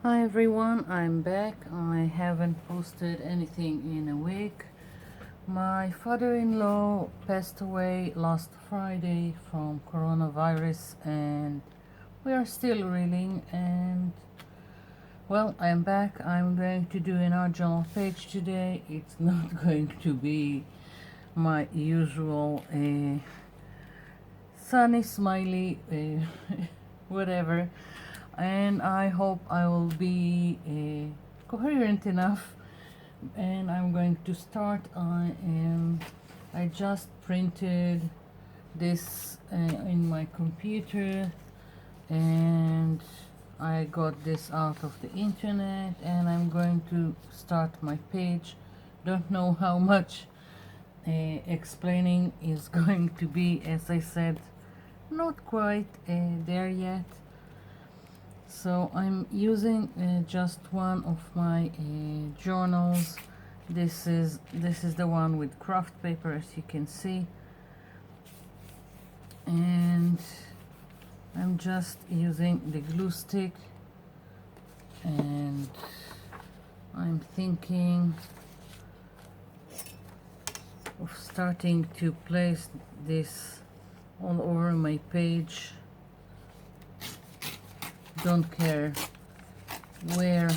Hi everyone, I'm back. I haven't posted anything in a week. My father-in-law passed away last Friday from coronavirus and we are still reeling and well, I'm back. I'm going to do an art journal page today. It's not going to be my usual sunny, smiley, whatever. And I hope I will be coherent enough. And I'm going to start. I just printed this in my computer, and I got this out of the internet, and I'm going to start my page. Don't know how much explaining is going to be, as I said, not quite there yet. So I'm using just one of my journals. This is the one with craft paper, as you can see, and I'm just using the glue stick, and I'm thinking of starting to place this all over my page. Don't care where,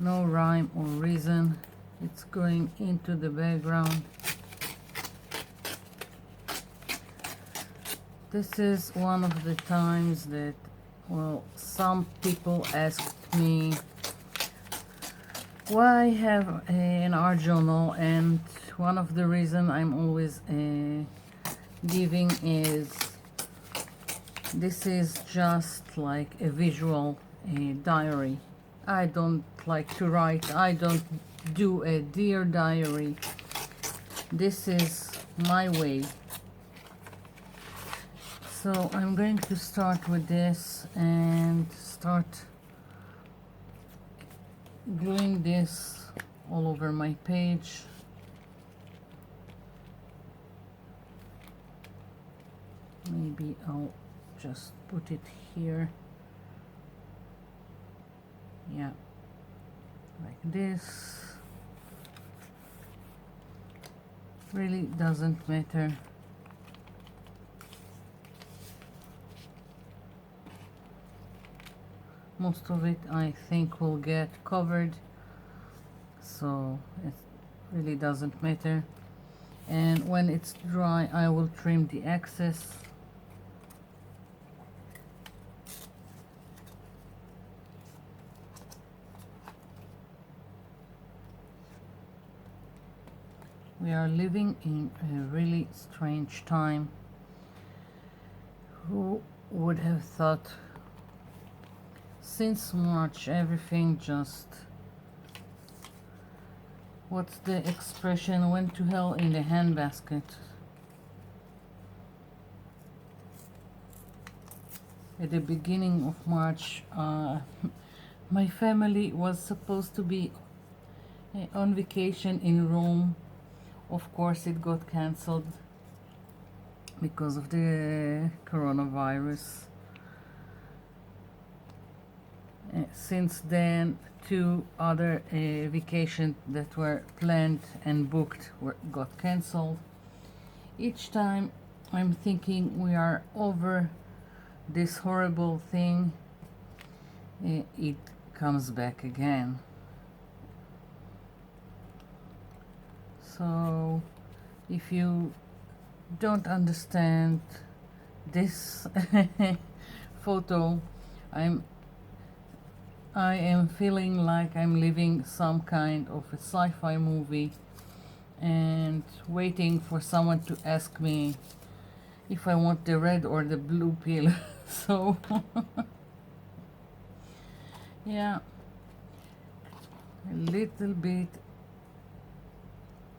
no rhyme or reason, it's going into the background. This is one of the times that, well, some people asked me why I have an art journal, and one of the reasons I'm always giving is this is just like a visual diary. I don't like to write. I don't do a dear diary. This is my way. So I'm going to start with this and start gluing this all over my page. Maybe I'll just put it here. Yeah, like this. Really doesn't matter. Most of it I think will get covered, so it really doesn't matter. And when it's dry, I will trim the excess. We are living in a really strange time. Who would have thought? Since March, everything just, what's the expression, went to hell in the handbasket. At the beginning of March, my family was supposed to be on vacation in Rome. Of course, it got cancelled because of the coronavirus. Since then, two other vacations that were planned and booked got cancelled. Each time I'm thinking we are over this horrible thing, it comes back again. So if you don't understand this photo, I am feeling like I'm living some kind of a sci-fi movie and waiting for someone to ask me if I want the red or the blue pill. So yeah, a little bit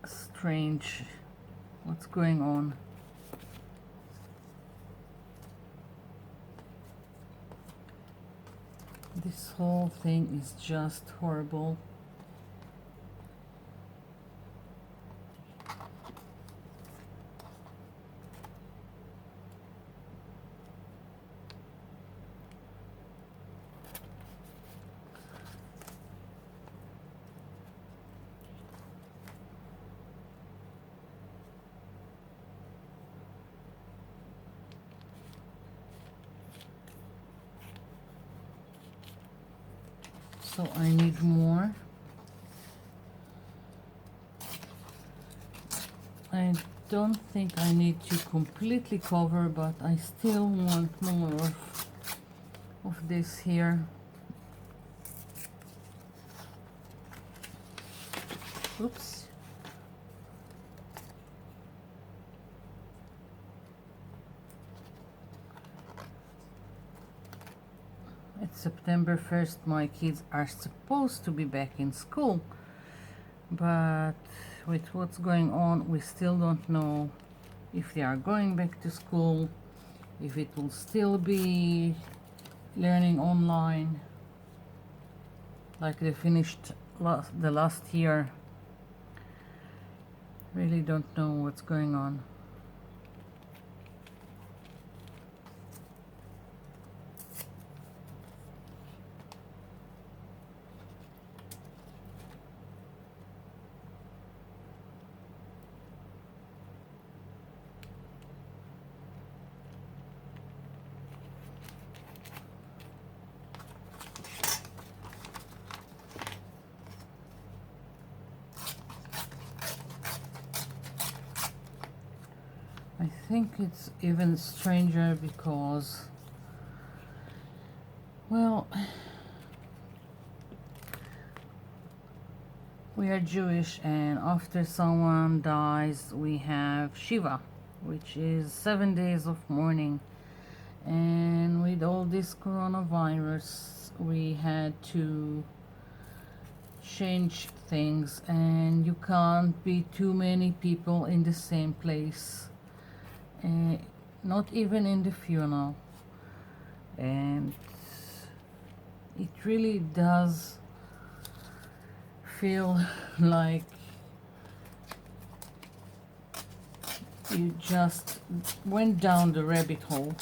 strange what's going on. This whole thing is just horrible. so I need more. I don't think I need to completely cover, but I still want more of this here. Oops. It's September 1st. My kids are supposed to be back in school, but with what's going on, we still don't know if they are going back to school, if it will still be learning online like they finished the last year. Really don't know what's going on. I think it's even stranger because, well, we are Jewish, and after someone dies, we have Shiva, which is 7 days of mourning. And with all this coronavirus, we had to change things, and you can't be too many people in the same place. Not even in the funeral. And it really does feel like you just went down the rabbit hole.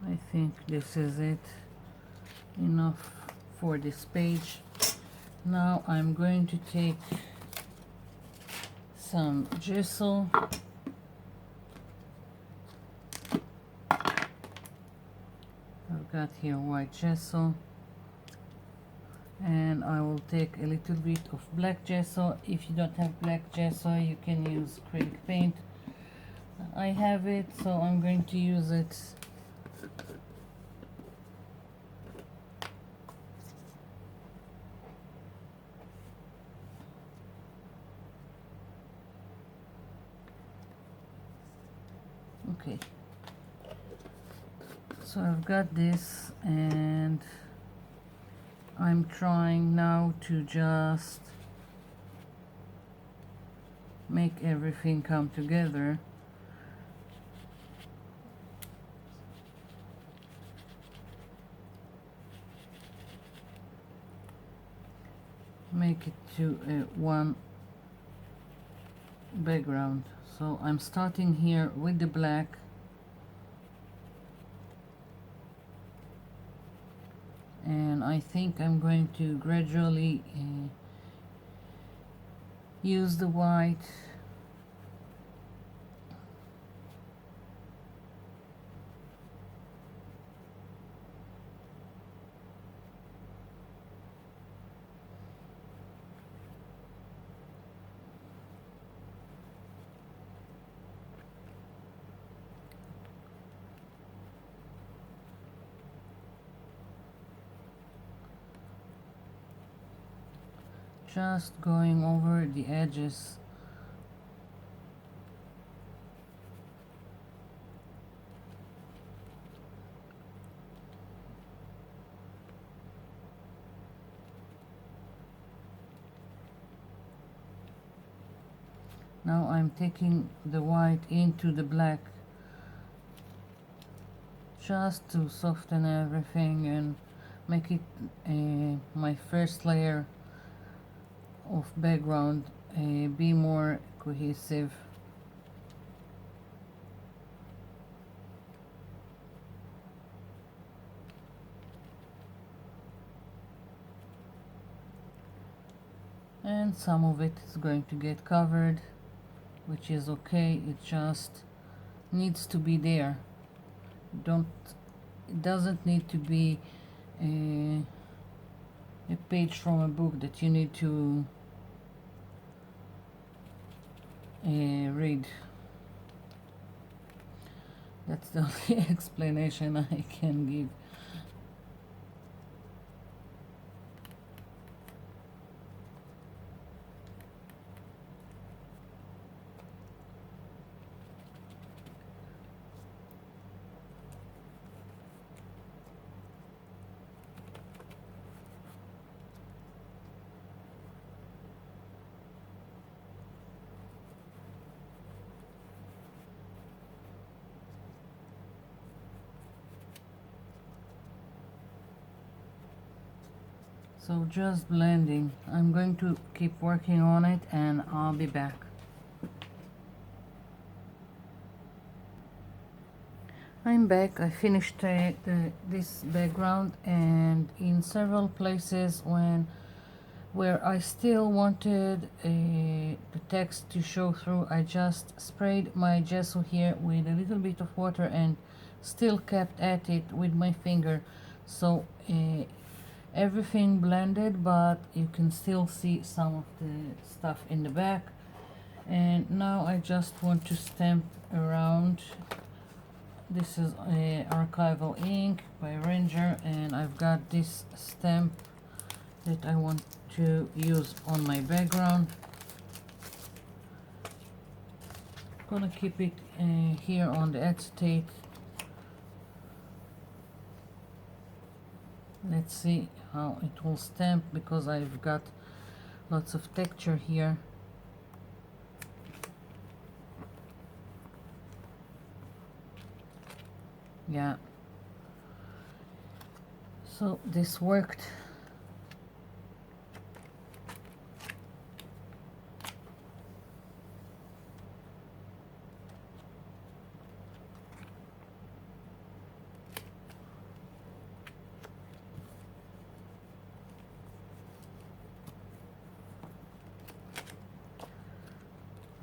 I think this is it. Enough for this page. Now I'm going to take some gesso. I've got here white gesso, and I will take a little bit of black gesso. If you don't have black gesso, you can use acrylic paint. I have it, so I'm going to use it. Okay, so I've got this, and I'm trying now to just make everything come together. Make it to one background. So I'm starting here with the black, and I think I'm going to gradually use the white. Just going over the edges. Now I'm taking the white into the black, just to soften everything and make it my first layer of background be more cohesive. and some of it is going to get covered, which is okay. It just needs to be there. Don't It doesn't need to be a page from a book that you need to read. That's the only explanation I can give. So just blending. I'm going to keep working on it and I'll be back. I'm back. I finished this background, and in several places where I still wanted the text to show through, I just sprayed my gesso here with a little bit of water and still kept at it with my finger. So everything blended, but you can still see some of the stuff in the back. And now I just want to stamp around. This is archival ink by Ranger, and I've got this stamp that I want to use on my background. Gonna keep it here on the acetate. Let's see how it will stamp, because I've got lots of texture here. Yeah, so this worked.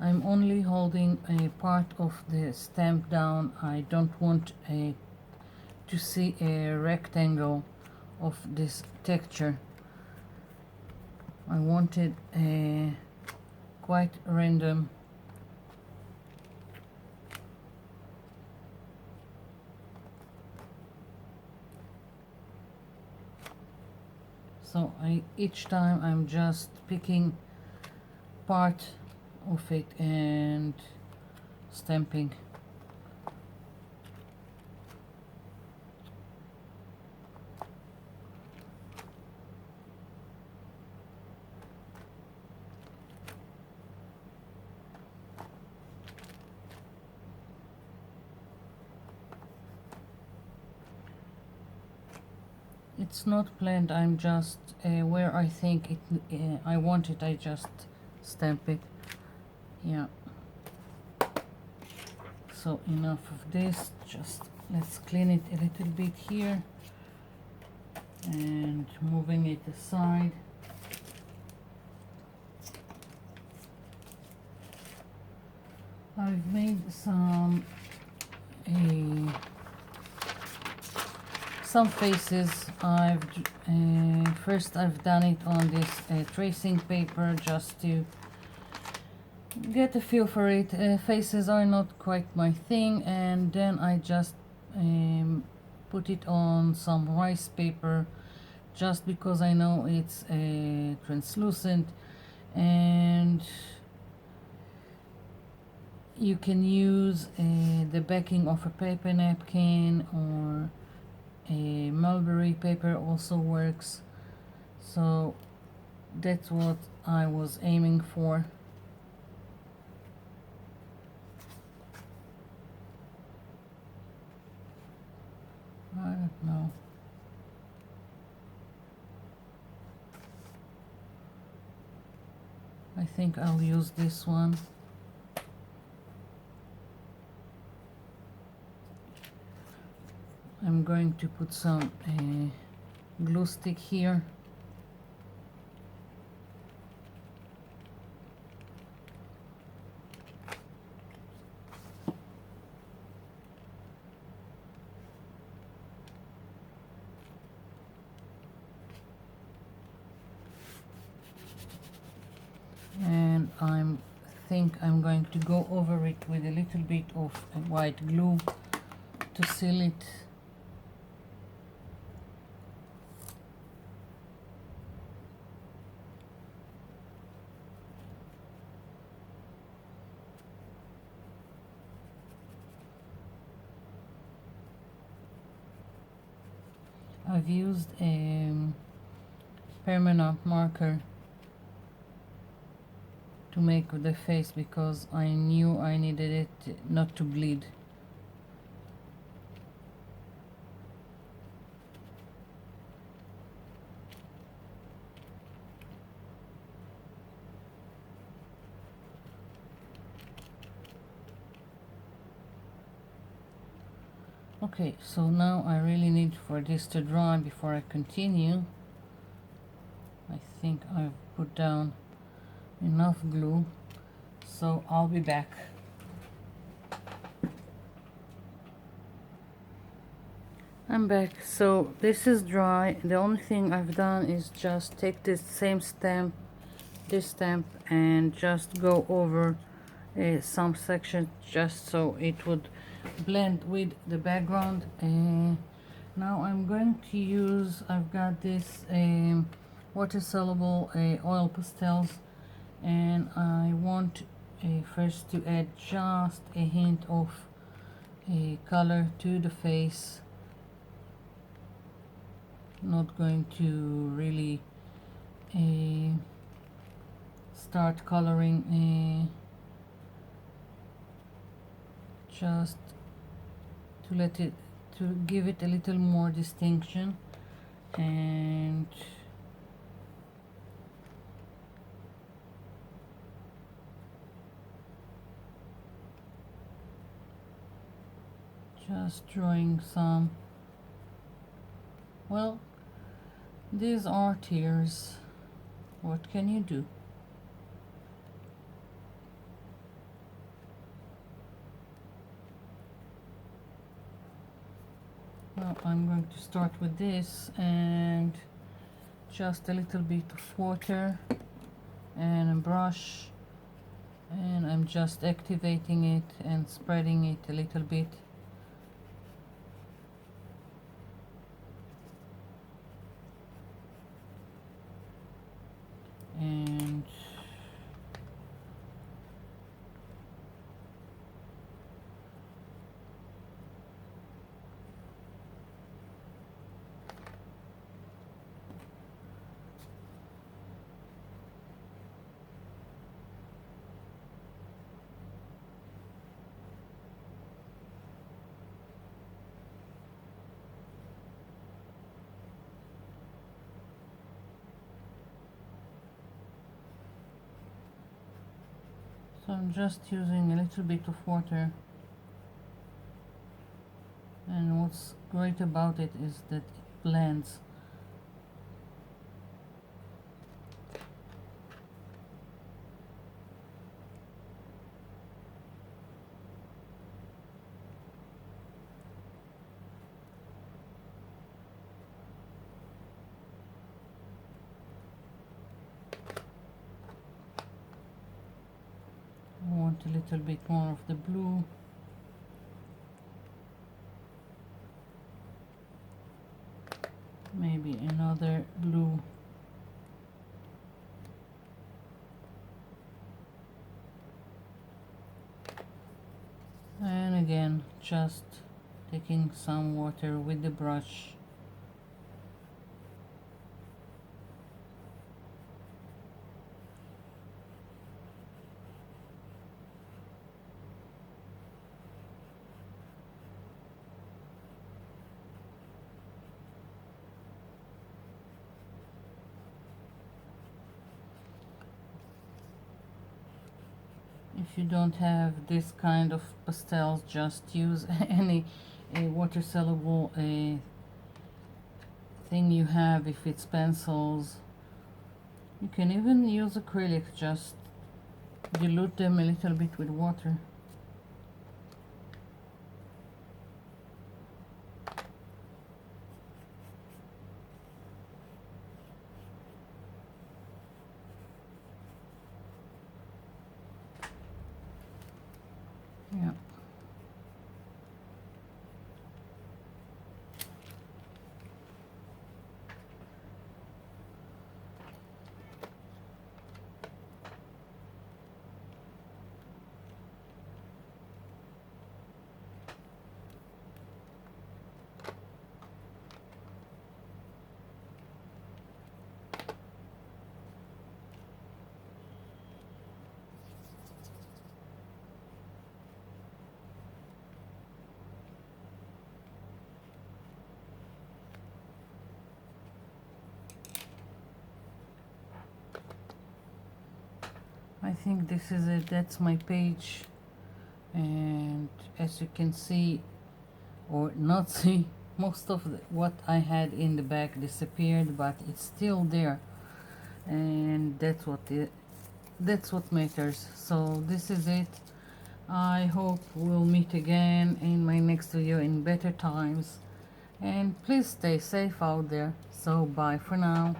I'm only holding a part of the stamp down. I don't want to see a rectangle of this texture. I wanted a quite random. So each time I'm just picking part of it and stamping. It's not planned, I'm just where I think I want it, I just stamp it. Yeah. So enough of this, just let's clean it a little bit here and moving it aside. I've made some faces. First I've done it on this tracing paper just to get a feel for it. Faces are not quite my thing, and then I just put it on some rice paper just because I know it's translucent, and you can use the backing of a paper napkin, or a mulberry paper also works. So that's what I was aiming for. I don't know. I think I'll use this one. I'm going to put some glue stick here. I think I'm going to go over it with a little bit of white glue to seal it. I've used a permanent marker to make the face because I knew I needed it not to bleed. Okay, so now I really need for this to dry before I continue. I think I've put down enough glue, so I'll be back. I'm back. So this is dry. The only thing I've done is just take this same stamp, this stamp, and just go over some sections just so it would blend with the background. Now I'm going to use, I've got this water soluble oil pastels, and I want first to add just a hint of color to the face. Not going to really start coloring, just to let it, to give it a little more distinction. And just drawing some, well, these are tears. What can you do? Well, I'm going to start with this and just a little bit of water and a brush, and I'm just activating it and spreading it a little bit. And so I'm just using a little bit of water, and what's great about it is that it blends. I want a little bit more of the blue. Maybe another blue. And again, just taking some water with the brush. If you don't have this kind of pastels, just use any water soluble thing you have. If it's pencils, you can even use acrylic, just dilute them a little bit with water. think this is it. That's my page, and as you can see or not see, most of what I had in the back disappeared, but it's still there, and that's what matters. So this is it. I hope we'll meet again in my next video in better times, and please stay safe out there. So bye for now.